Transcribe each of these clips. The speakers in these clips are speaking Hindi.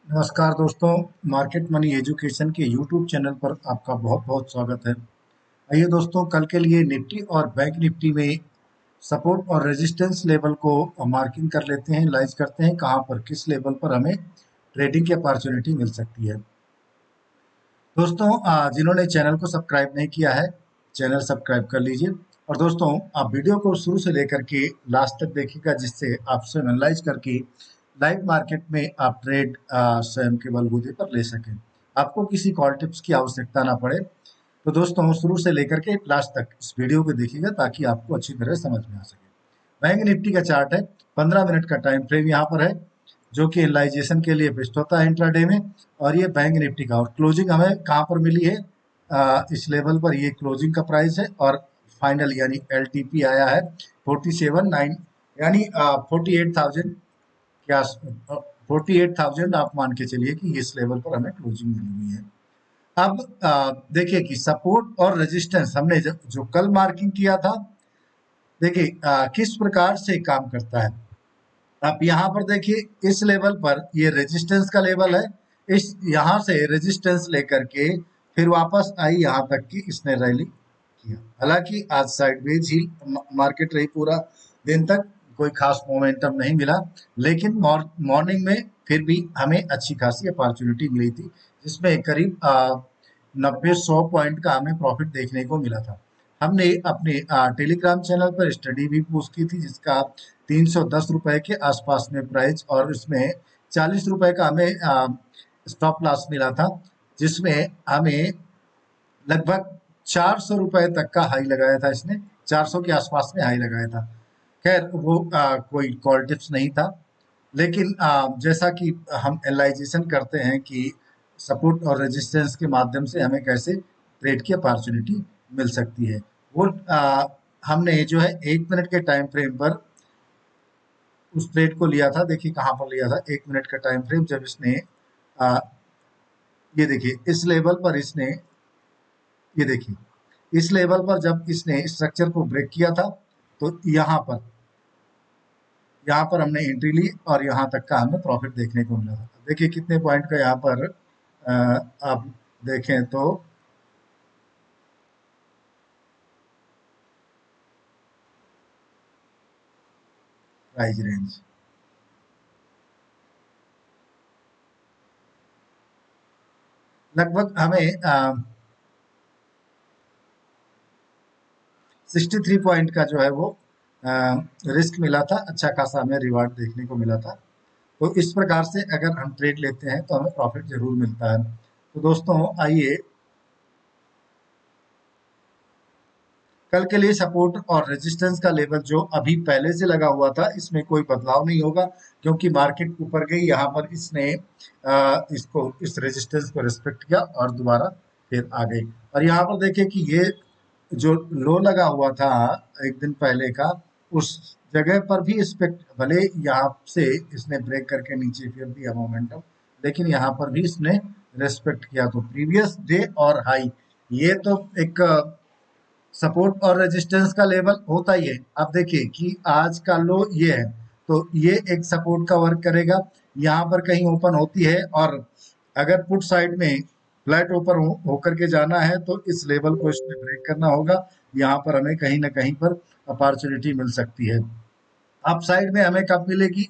नमस्कार दोस्तों। मार्केट मनी एजुकेशन के यूट्यूब चैनल पर आपका बहुत बहुत स्वागत है। आइए दोस्तों, कल के लिए निफ्टी और बैंक निफ्टी में सपोर्ट और रेजिस्टेंस लेवल को मार्किंग कर लेते हैं, एनालाइज करते हैं कहाँ पर किस लेवल पर हमें ट्रेडिंग की अपॉर्चुनिटी मिल सकती है। दोस्तों, जिन्होंने चैनल को सब्सक्राइब नहीं किया है, चैनल सब्सक्राइब कर लीजिए। और दोस्तों, आप वीडियो को शुरू से लेकर के लास्ट तक देखिएगा, जिससे आप स्वयं एनालाइज करके लाइव मार्केट में आप ट्रेड स्वयं के बलबूते पर ले सकें, आपको किसी कॉल टिप्स की आवश्यकता ना पड़े। तो दोस्तों, शुरू से लेकर के लास्ट तक इस वीडियो को देखिएगा ताकि आपको अच्छी तरह समझ में आ सके। बैंक निफ्टी का चार्ट है, 15 मिनट का टाइम फ्रेम यहाँ पर है, जो कि एनालाइजेशन के लिए बेस्ट होता है इंट्राडे में। और ये बैंक निफ्टी का, और क्लोजिंग हमें कहाँ पर मिली है, इस लेवल पर ये क्लोजिंग का प्राइस है। और फाइनल यानी एल आया है 47,900, यानी 48,000 क्या, 48,000 आप मान के चलिए कि इस लेवल पर हमें क्लोजिंग मिली हुई है। अब देखिए कि सपोर्ट और रेजिस्टेंस हमने जो कल मार्किंग किया था, देखिए किस प्रकार से काम करता है। आप यहाँ पर देखिए, इस लेवल पर ये रेजिस्टेंस का लेवल है। इस यहाँ से रेजिस्टेंस लेकर के फिर वापस आई यहाँ तक की इसने रैली किया। हालांकि आज साइडवेज ही मार्केट रही पूरा दिन तक, कोई खास मोमेंटम नहीं मिला, लेकिन मॉर्निंग में फिर भी हमें अच्छी खासी अपॉर्चुनिटी मिली थी, जिसमें करीब 90-100 पॉइंट का हमें प्रॉफिट देखने को मिला था। हमने अपने टेलीग्राम चैनल पर स्टडी भी पोस्ट की थी, जिसका 310 रुपए के आसपास में प्राइस, और इसमें 40 रुपए का हमें स्टॉप लॉस मिला था, जिसमें हमें लगभग 400 रुपए तक का हाई लगाया था। इसने 400 के आसपास में हाई लगाया था। खैर वो कोई कॉल टिप्स नहीं था, लेकिन जैसा कि हम एनालाइजेशन करते हैं कि सपोर्ट और रेजिस्टेंस के माध्यम से हमें कैसे ट्रेड की अपॉर्चुनिटी मिल सकती है, वो हमने जो है 1 मिनट के टाइम फ्रेम पर उस ट्रेड को लिया था। देखिए कहाँ पर लिया था, 1 मिनट का टाइम फ्रेम, जब इसने आ, ये देखिए इस लेवल पर इसने, ये देखिए इस लेवल पर जब इसने स्ट्रक्चर को ब्रेक किया था, तो यहाँ पर हमने एंट्री ली और यहाँ तक का हमें प्रॉफिट देखने को मिला था। देखिए कितने पॉइंट का यहाँ पर आप देखें तो प्राइस रेंज लगभग हमें 63 पॉइंट का जो है वो रिस्क मिला था। अच्छा खासा हमें रिवार्ड देखने को मिला था। तो इस प्रकार से अगर हम ट्रेड लेते हैं तो हमें प्रॉफिट जरूर मिलता है। तो दोस्तों, आइए कल के लिए सपोर्ट और रेजिस्टेंस का लेवल जो अभी पहले से लगा हुआ था, इसमें कोई बदलाव नहीं होगा, क्योंकि मार्केट ऊपर गई, यहाँ पर इसने इसको इस रेजिस्टेंस को रिस्पेक्ट किया और दोबारा फिर आ गई। और यहाँ पर देखिए कि ये जो लो लगा हुआ था एक दिन पहले का, उस जगह पर भी एक्सपेक्ट, भले यहाँ से इसने ब्रेक करके नीचे फिर दिया मोमेंटम, लेकिन यहाँ पर भी इसने रेस्पेक्ट किया। तो प्रीवियस डे और हाई, ये तो एक सपोर्ट और रेजिस्टेंस का लेवल होता ही है। अब देखिए कि आज का लो ये है, तो ये एक सपोर्ट का वर्क करेगा। यहाँ पर कहीं ओपन होती है, और अगर पुट साइड में फ्लैट ओपन होकर के जाना है तो इस लेवल को इसमें ब्रेक करना होगा। यहाँ पर हमें कहीं ना कहीं पर अपॉर्चुनिटी मिल सकती है। अप साइड में हमें कब मिलेगी,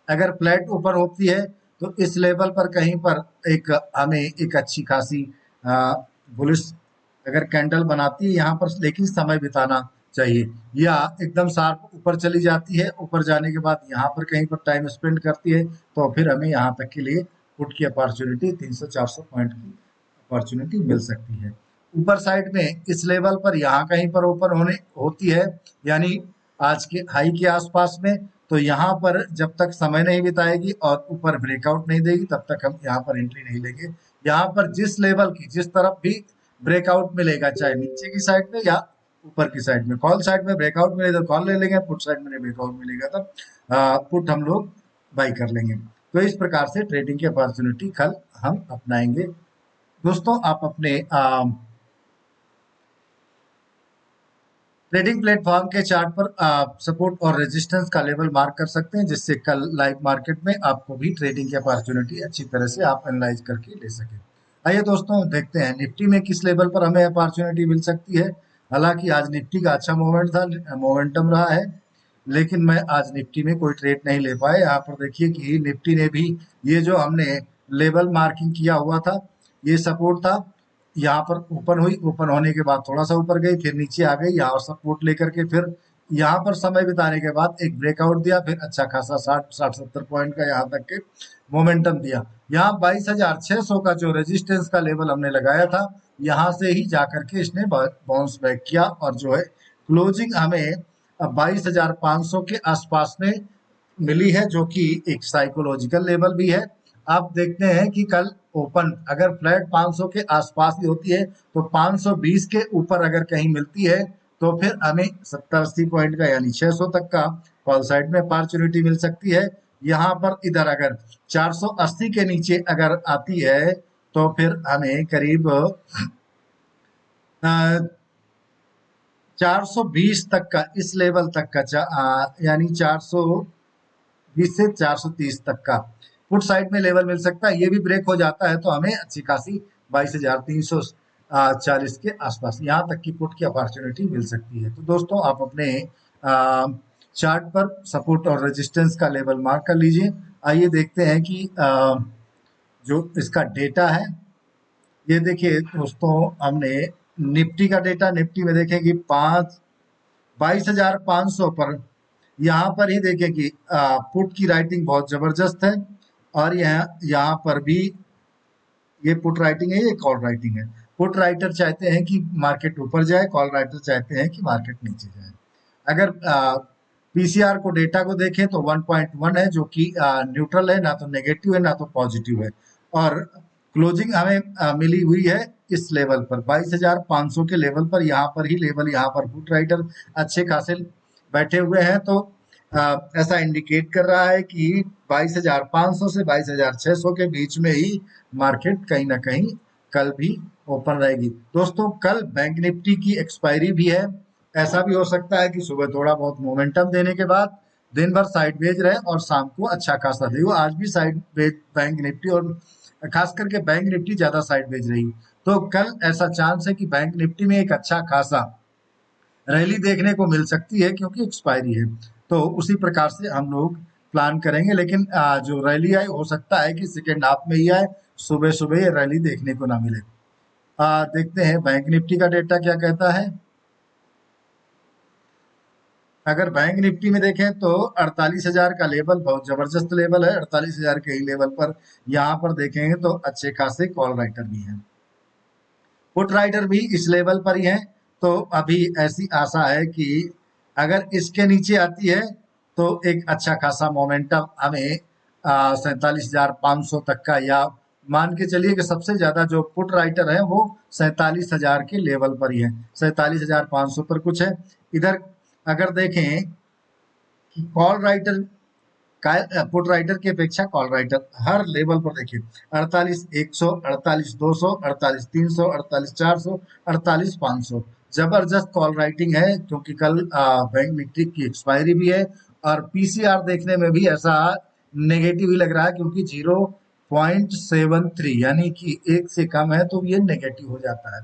अगर फ्लैट ऊपर होती है तो इस लेवल पर कहीं पर एक हमें एक अच्छी खासी बुलिश अगर कैंडल बनाती है यहाँ पर, लेकिन समय बिताना चाहिए। या एकदम शार्प ऊपर चली जाती है, ऊपर जाने के बाद यहाँ पर कहीं पर टाइम स्पेंड करती है, तो फिर हमें यहाँ तक के लिए पुट की अपॉर्चुनिटी 300-400 पॉइंट की अपॉर्चुनिटी मिल सकती है। ऊपर साइड में इस लेवल पर यहाँ कहीं पर ओपन होने होती है, यानी आज के हाई के आसपास में, तो यहाँ पर जब तक समय नहीं बिताएगी और ऊपर ब्रेकआउट नहीं देगी, तब तक हम यहाँ पर एंट्री नहीं लेंगे। यहाँ पर जिस लेवल की जिस तरफ भी ब्रेकआउट मिलेगा, चाहे नीचे की साइड में या ऊपर की साइड में, कॉल साइड में ब्रेकआउट मिले तो कॉल ले लेंगे, पुट साइड में ब्रेकआउट मिलेगा तब पुट हम लोग बाई कर लेंगे। तो इस प्रकार से ट्रेडिंग की अपॉर्चुनिटी कल हम अपनाएंगे। दोस्तों, आप अपने ट्रेडिंग प्लेटफॉर्म के चार्ट पर आप सपोर्ट और रेजिस्टेंस का लेवल मार्क कर सकते हैं, जिससे कल लाइव मार्केट में आपको भी ट्रेडिंग की अपॉर्चुनिटी अच्छी तरह से आप एनालाइज करके ले सकें। आइए दोस्तों देखते हैं निफ्टी में किस लेवल पर हमें अपॉर्चुनिटी मिल सकती है। हालांकि आज निफ्टी का अच्छा मोमेंटम रहा है, लेकिन मैं आज निफ्टी में कोई ट्रेड नहीं ले पाए। यहाँ पर देखिए कि निफ्टी ने भी ये जो हमने लेवल मार्किंग किया हुआ था, ये सपोर्ट था, यहाँ पर ओपन हुई, ओपन होने के बाद थोड़ा सा ऊपर गई, फिर नीचे आ गई, यहाँ सपोर्ट लेकर के फिर यहाँ पर समय बिताने के बाद एक ब्रेकआउट दिया, फिर अच्छा खासा 60-70 पॉइंट का यहाँ तक के मोमेंटम दिया। यहाँ 22,600 का जो रेजिस्टेंस का लेवल हमने लगाया था, यहाँ से ही जाकर के इसने बाउंस बैक किया और जो है क्लोजिंग हमें 22,500 के आसपास में मिली है, जो कि एक साइकोलॉजिकल लेवल भी है। आप देखते हैं कि कल ओपन अगर फ्लैट 500 के आसपास ही होती है, तो 520 के ऊपर अगर कहीं मिलती है तो फिर हमें 70-80 पॉइंट का यानी 600 तक का कॉल साइड में अपॉर्चुनिटी मिल सकती है। यहाँ पर इधर अगर 480 के नीचे अगर आती है तो फिर हमें करीब 420 तक का, इस लेवल तक का यानी 420 से 430 तक का पुट साइड में लेवल मिल सकता है। ये भी ब्रेक हो जाता है तो हमें अच्छी खासी 22,340 के आसपास यहाँ तक की पुट की अपॉर्चुनिटी मिल सकती है। तो दोस्तों आप अपने चार्ट पर सपोर्ट और रेजिस्टेंस का लेवल मार्क कर लीजिए। आइए देखते हैं कि जो इसका डेटा है, ये देखिए दोस्तों, हमने निफ्टी का डेटा, निफ्टी में देखें कि 22,500 पर, यहाँ पर ही देखें कि पुट की राइटिंग बहुत जबरदस्त है, और यहाँ पर भी ये पुट राइटिंग है, ये कॉल राइटिंग है। पुट राइटर चाहते हैं कि मार्केट ऊपर जाए, कॉल राइटर चाहते हैं कि मार्केट नीचे जाए। अगर पीसीआर को, डेटा को देखें तो 1.1 है, जो कि न्यूट्रल है, ना तो नेगेटिव है ना तो पॉजिटिव है। और क्लोजिंग हमें मिली हुई है इस लेवल पर 22,500 के लेवल पर। यहाँ पर ही लेवल, यहाँ पर पुट राइटर अच्छे खासे बैठे हुए हैं, तो ऐसा इंडिकेट कर रहा है कि 22,500 से 22,600 के बीच में ही मार्केट कहीं ना कहीं कल भी ओपन रहेगी। दोस्तों कल बैंक निफ्टी की एक्सपायरी भी है, ऐसा भी हो सकता है कि सुबह थोड़ा बहुत मोमेंटम देने के बाद दिन भर साइडवेज रहे और शाम को अच्छा खासा दे। आज भी साइडवेज बैंक निफ्टी, और खास करके बैंक निफ्टी ज्यादा साइडवेज रही, तो कल ऐसा चांस है कि बैंक निफ्टी में एक अच्छा खासा रैली देखने को मिल सकती है, क्योंकि एक्सपायरी है। तो उसी प्रकार से हम लोग प्लान करेंगे, लेकिन जो रैली आए हो सकता है कि सेकेंड हाफ में ही आए, सुबह सुबह ये रैली देखने को ना मिले। देखते हैं बैंक निफ्टी का डेटा क्या कहता है। अगर बैंक निफ्टी में देखें तो 48,000 का लेवल बहुत जबरदस्त लेवल है। 48,000 के ही लेवल पर यहाँ पर देखेंगे तो अच्छे खासे कॉल राइटर भी हैं, पुट राइटर भी इस लेवल पर ही है। तो अभी ऐसी आशा है कि अगर इसके नीचे आती है तो एक अच्छा खासा मोमेंटम हमें 47,500 तक का, या मान के चलिए कि सबसे ज्यादा जो पुट राइटर है वो 47,000 के लेवल पर ही है, 47,500 पर कुछ है। इधर अगर देखें कि कॉल राइटर का, पुट राइटर की अपेक्षा कॉल राइटर हर लेवल पर देखिए 48,100, 48,200, 48,300, 48,400, 48,500, जबरदस्त कॉल राइटिंग है, क्योंकि कल बैंक निफ्टी की एक्सपायरी भी है। और पीसीआर देखने में भी ऐसा नेगेटिव ही लग रहा है, क्योंकि 0.73 यानी कि एक से कम है तो ये नेगेटिव हो जाता है।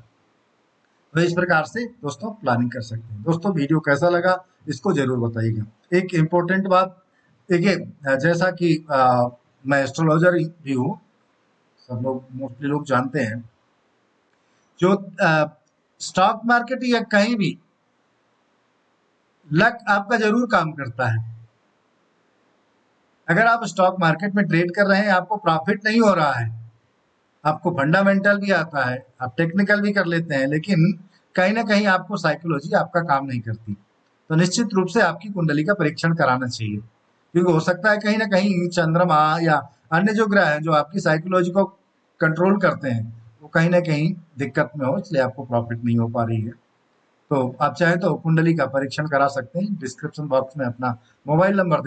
तो इस प्रकार से दोस्तों प्लानिंग कर सकते हैं। दोस्तों वीडियो कैसा लगा इसको जरूर बताइएगा। एक इम्पोर्टेंट बात देखिए, जैसा कि मैं एस्ट्रोलॉजर भी हूँ, सब लोग मोस्टली लोग जानते हैं, जो स्टॉक मार्केट या कहीं भी लक आपका जरूर काम करता है। अगर आप स्टॉक मार्केट में ट्रेड कर रहे हैं, आपको प्रॉफिट नहीं हो रहा है, आपको फंडामेंटल भी आता है, आप टेक्निकल भी कर लेते हैं, लेकिन कहीं ना कहीं आपको साइकोलॉजी आपका काम नहीं करती, तो निश्चित रूप से आपकी कुंडली का परीक्षण कराना चाहिए। क्योंकि हो सकता है कहीं ना कहीं चंद्रमा या अन्य जो ग्रह हैं जो आपकी साइकोलॉजी को कंट्रोल करते हैं, वो कहीं ना कहीं दिक्कत में हो, इसलिए आपको प्रॉफिट नहीं हो पा रही है। तो आप चाहें तो कुंडली का परीक्षण करा सकते हैं। डिस्क्रिप्शन बॉक्स में अपना मोबाइल नंबर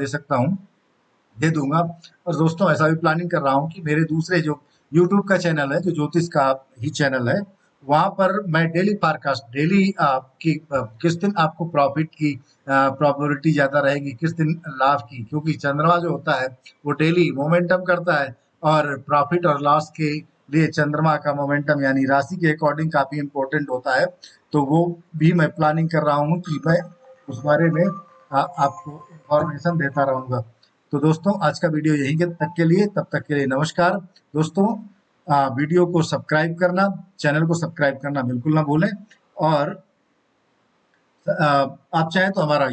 दे दूंगा। और दोस्तों ऐसा भी प्लानिंग कर रहा हूँ कि मेरे दूसरे जो यूट्यूब का चैनल है, जो ज्योतिष का ही चैनल है, वहां पर मैं डेली फोरकास्ट, डेली किस दिन आपको प्रॉफिट की प्रोबेबिलिटी ज्यादा रहेगी, किस दिन लाभ की, क्योंकि चंद्रमा जो होता है वो डेली मोमेंटम करता है और प्रॉफिट और लॉस के लिए चंद्रमा का मोमेंटम यानी राशि के अकॉर्डिंग काफी इंपॉर्टेंट होता है। तो वो भी मैं प्लानिंग कर रहा हूँ कि मैं उस बारे में आपको इंफॉर्मेशन देता रहूंगा। तो दोस्तों आज का वीडियो यही तक के लिए, तब तक के लिए नमस्कार दोस्तों। वीडियो को सब्सक्राइब करना, चैनल को सब्सक्राइब करना बिल्कुल ना भूलें। और आप चाहें तो हमारा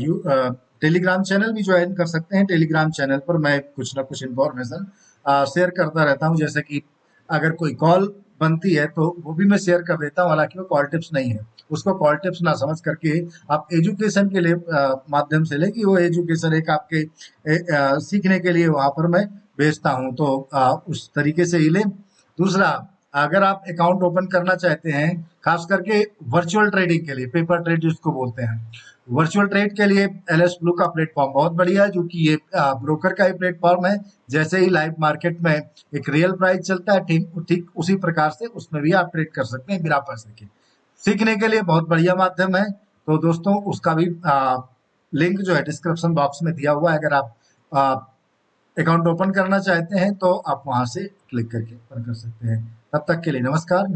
टेलीग्राम चैनल भी ज्वाइन कर सकते हैं। टेलीग्राम चैनल पर मैं कुछ ना कुछ इन्फॉर्मेशन शेयर करता रहता हूं, जैसे कि अगर कोई कॉल बनती है तो वो भी मैं शेयर कर देता हूं, हालांकि वो कॉल टिप्स नहीं है। उसको कॉल टिप्स ना समझ करके आप एजुकेशन के लिए माध्यम से लें कि वो एजुकेशन एक आपके सीखने के लिए वहां पर मैं भेजता हूं, तो उस तरीके से ही लें। दूसरा, अगर आप अकाउंट ओपन करना चाहते हैं खास करके वर्चुअल ट्रेडिंग के लिए, पेपर ट्रेड जिसको बोलते हैं, वर्चुअल ट्रेड के लिए एलएस ब्लू का प्लेटफॉर्म बहुत बढ़िया है, जो कि ये ब्रोकर का ही प्लेटफॉर्म है। जैसे ही लाइव मार्केट में एक रियल प्राइस चलता है, ठीक ठीक उसी प्रकार से उसमें भी आप ट्रेड कर सकते हैं बिना पैसे के। सीखने के लिए बहुत बढ़िया माध्यम है। तो दोस्तों उसका भी लिंक जो है डिस्क्रिप्शन बॉक्स में दिया हुआ है। अगर आप अकाउंट ओपन करना चाहते हैं तो आप वहां से क्लिक करके ओपन कर सकते हैं। तब तक के लिए नमस्कार।